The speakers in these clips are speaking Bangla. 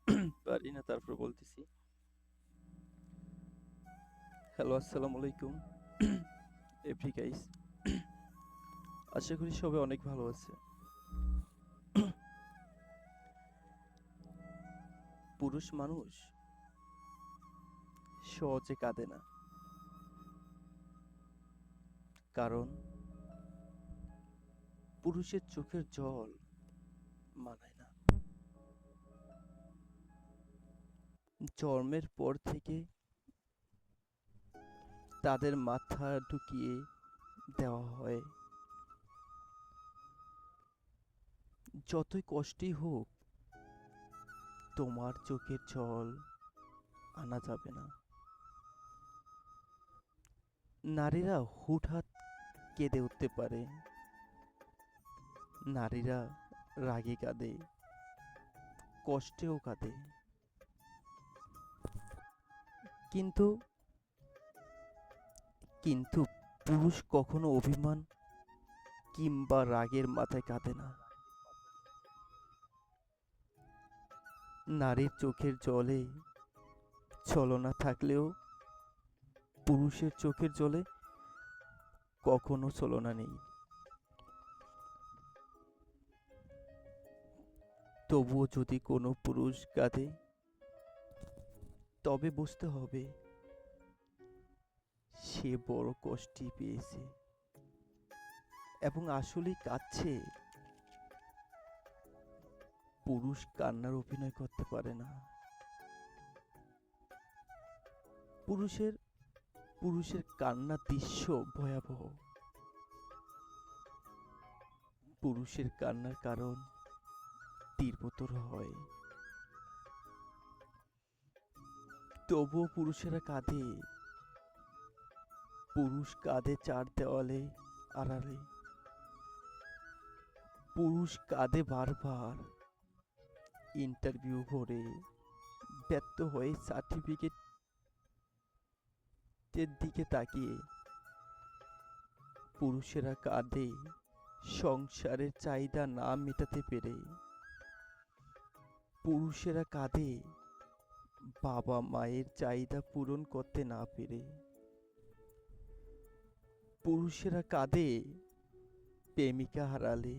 পারি না, তারপর বলতেছি। হ্যালো, আসসালামু আলাইকুম এভরি গাইস। আশা করি সবাই অনেক ভালো আছে। পুরুষ মানুষ সহজে কাঁদে না, কারণ পুরুষের চোখের জল মানায় না। জন্মের পর থেকে তাদের মাথা ঢুকিয়ে দেওয়া হয়, যতই কষ্টই হোক তোমার চোখের জল আনা যাবে না। নারীরা হুটহাট কেঁদে উঠতে পারে, নারীরা রাগে কাঁদে, কষ্টেও কাঁদে, কিন্তু কিন্তু পুরুষ কখনো অভিমান কিংবা রাগের মাথায় কাঁদে না। নারীর চোখের জলে ছলনা থাকলেও পুরুষের চোখের জলে কখনো ছলনা নেই। তবুও যদি কোনো পুরুষ কাঁদে, তবে বুঝতে হবে সে বড় কষ্টই পেয়েছে এবং আসলেই কাঁদছে। পুরুষ কান্নার অভিনয় করতে পারে না। পুরুষের পুরুষের কান্নার দৃশ্য ভয়াবহ। পুরুষের কান্নার কারণ তীব্রতর হয়। তবুও পুরুষেরা কাঁদে। পুরুষ কাঁদে চার দেওয়ালে আড়ালে। পুরুষ কাঁদে বারবার ইন্টারভিউ ভরে, ব্যর্থ হয়ে সার্টিফিকেটের দিকে তাকিয়ে। পুরুষেরা কাঁদে সংসারের চাহিদা না মেটাতে পেরে। পুরুষেরা কাঁদে বাবা মায়ের চাহিদা পূরণ করতে না পেরে। পুরুষেরা কাঁদে প্রেমিকা হারালে।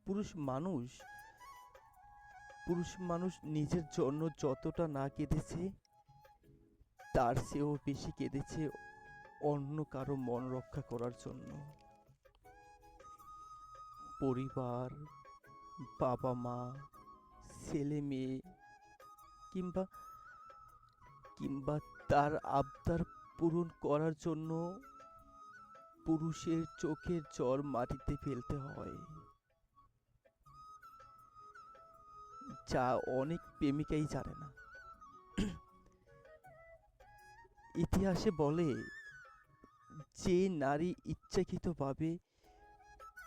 পুরুষ মানুষ পুরুষ মানুষ নিজের জন্য যতটা না কেঁদেছে, তার চেয়েও বেশি কেঁদেছে অন্য কারো মন রক্ষা করার জন্য। পরিবার, বাবা মা, ছেলে মেয়ে কিংবা কিংবা তার আবদার পূরণ করার জন্য পুরুষের চোখের জল মাটিতে ফেলতে হয়, যা অনেক প্রেমিকাই জানে না। ইতিহাসে বলে, যে নারী ইচ্ছাকৃতভাবে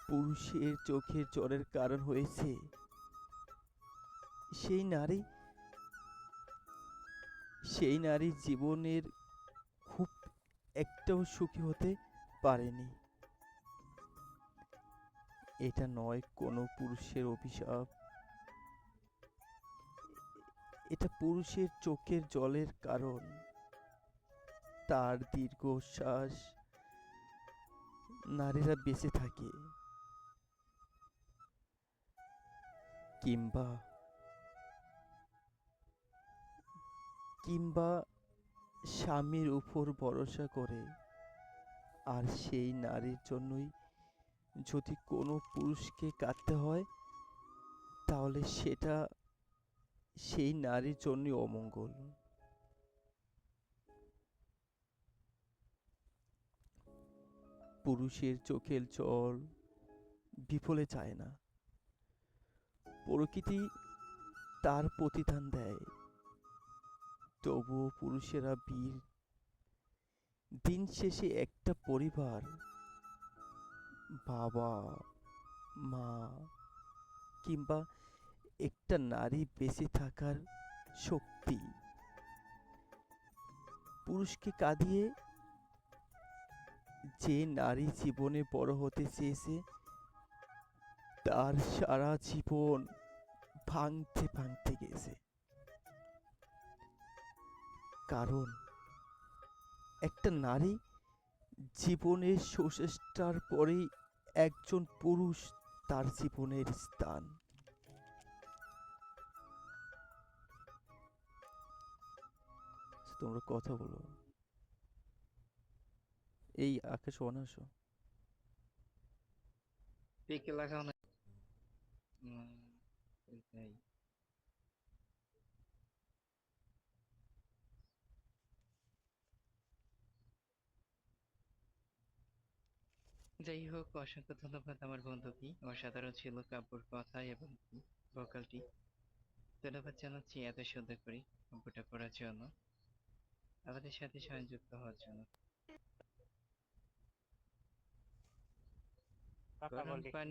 পুরুষের চোখের জলের কারণ হয়েছে, সেই নারী সেই নারী জীবনের খুব একটাও সুখী হতে পারেনি। এটা নয় কোনো পুরুষের অভিশাপ, এটা পুরুষের চোখের জলের কারণ। তার দীর্ঘশ্বাস নারীরা বেঁচে থাকে, কিংবা কিংবা স্বামীর উপর ভরসা করে। আর সেই নারীর জন্যই যদি কোনো পুরুষকে কাঁদতে হয়, তাহলে সেটা সেই নারীর জন্যই অমঙ্গল। পুরুষের চোখের জল বিফলে যায় না, প্রকৃতি তার প্রতিদান দেয়। তবুও পুরুষেরা বীর। দিন শেষে একটা পরিবার, বাবা মা কিংবা একটা নারী বেঁচে থাকার শক্তি। পুরুষকে কাঁদিয়ে যে নারী জীবনে বড় হতে চেয়েছে, তার সারা জীবন ভাঙতে ভাঙতে গেছে। কারণ একটা নারী জীবনের শেষটার পরেই একজন পুরুষ তার জীবনের স্থান। তোমরা কথা বলো। এই আকাশ অনাসো। পিকে লাগাও না। উম, এটাই। যাই হোক, অসংখ্য ধন্যবাদ আমার বন্ধুকে। অসাধারণ ছিল কাব্যর কথা এবং ভোকালটি। ধন্যবাদ জানাচ্ছি এত সুন্দর করে কাব্যটা করার জন্য, আমাদের সাথে সংযুক্ত হওয়ার জন্য। কথা গরম বলি। পানি